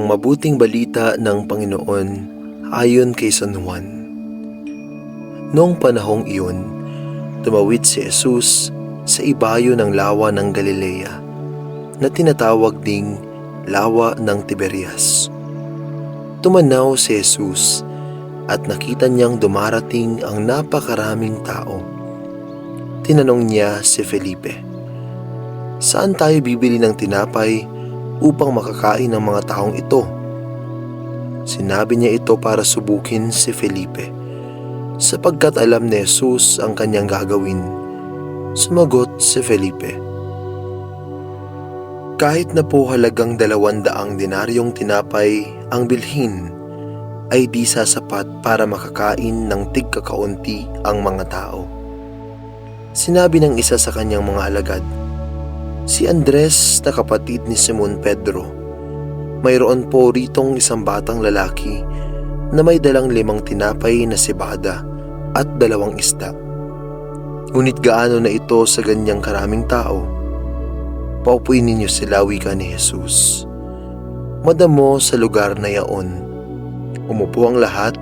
Ang mabuting balita ng Panginoon ayon kay San Juan. Noong panahong iyon, tumawid si Jesus sa ibayo ng lawa ng Galilea na tinatawag ding lawa ng Tiberias. Tumanaw si Jesus at nakita niyang dumarating ang napakaraming tao. Tinanong niya si Felipe, "Saan tayo bibili ng tinapay upang makakain ng mga taong ito?" Sinabi niya ito para subukin si Felipe, sapagkat alam ni Jesus ang kanyang gagawin. Sumagot si Felipe, "Kahit na po halagang 200 denaryong tinapay ang bilhin, ay di sasapat para makakain ng tigkakaunti ang mga tao." Sinabi ng isa sa kanyang mga alagad, "Si Andres na kapatid ni Simon Pedro, mayroon po ritong isang batang lalaki na may dalang 5 tinapay na cebada at 2 isda. Ngunit gaano na ito sa ganyang karaming tao? Paupuin ninyo sila," wika ni Jesus. Madamo sa lugar na yaon. Umupo ang lahat,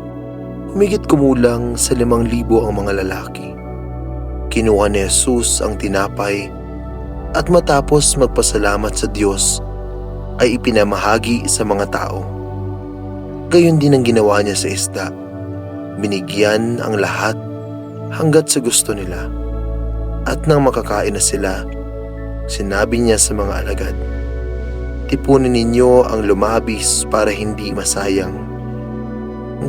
humigit kumulang sa 5,000 ang mga lalaki. Kinuha ni Jesus ang tinapay at matapos magpasalamat sa Diyos ay ipinamahagi sa mga tao. Gayon din ang ginawa niya sa isda. Binigyan ang lahat hanggat sa gusto nila. At nang makakain na sila, sinabi niya sa mga alagad, "Tipunin ninyo ang lumabis para hindi masayang."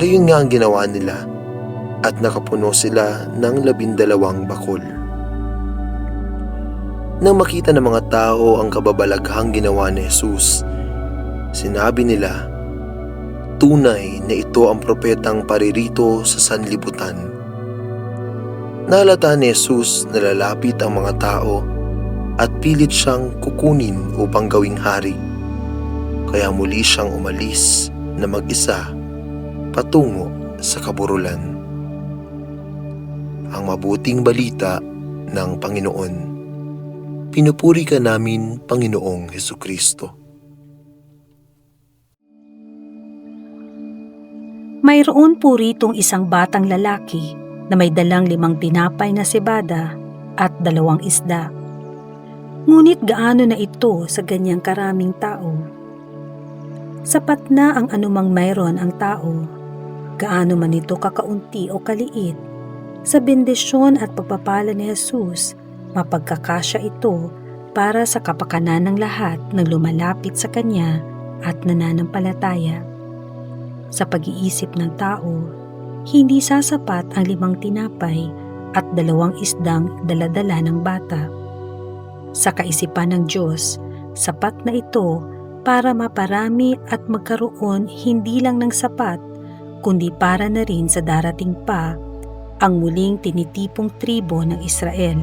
Gayon nga ang ginawa nila at nakapuno sila ng 12 bakul. Nang makita ng mga tao ang kababalaghang ginawa ni Jesus, sinabi nila, "Tunay na ito ang propetang paririto sa sanlibutan." Nahalata ni Jesus na lalapit ang mga tao at pilit siyang kukunin upang gawing hari. Kaya muli siyang umalis na mag-isa patungo sa kaburulan. Ang mabuting balita ng Panginoon. Pinupuri ka namin, Panginoong Hesukristo. Mayroon po ritong isang batang lalaki na may dalang 5 tinapay na cebada at 2 isda. Ngunit gaano na ito sa ganyang karaming tao? Sapat na ang anumang mayroon ang tao, gaano man ito kakaunti o kaliit. Sa bendisyon at pagpapala ni Jesus, mapagkakasya ito para sa kapakanan ng lahat ng lumalapit sa Kanya at nananampalataya. Sa pag-iisip ng tao, hindi sasapat ang 5 tinapay at 2 isdang daladala ng bata. Sa kaisipan ng Diyos, sapat na ito para maparami at magkaroon hindi lang ng sapat, kundi para na rin sa darating pa ang muling tinitipong tribo ng Israel.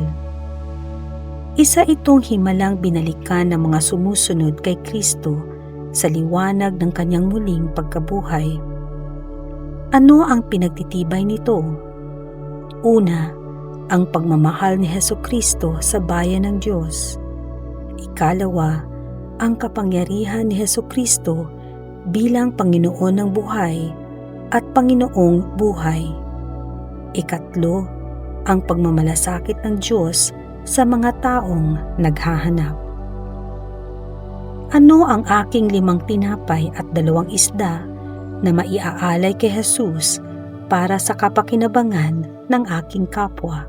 Isa itong himalang binalikan ng mga sumusunod kay Kristo sa liwanag ng kanyang muling pagkabuhay. Ano ang pinagtitibay nito? Una, ang pagmamahal ni Hesukristo sa bayan ng Diyos. Ikalawa, ang kapangyarihan ni Hesukristo bilang Panginoon ng buhay at Panginoong buhay. Ikatlo, ang pagmamalasakit ng Diyos sa mga taong naghahanap. Ano ang aking 5 tinapay at 2 isda na maiaalay kay Jesus para sa kapakinabangan ng aking kapwa?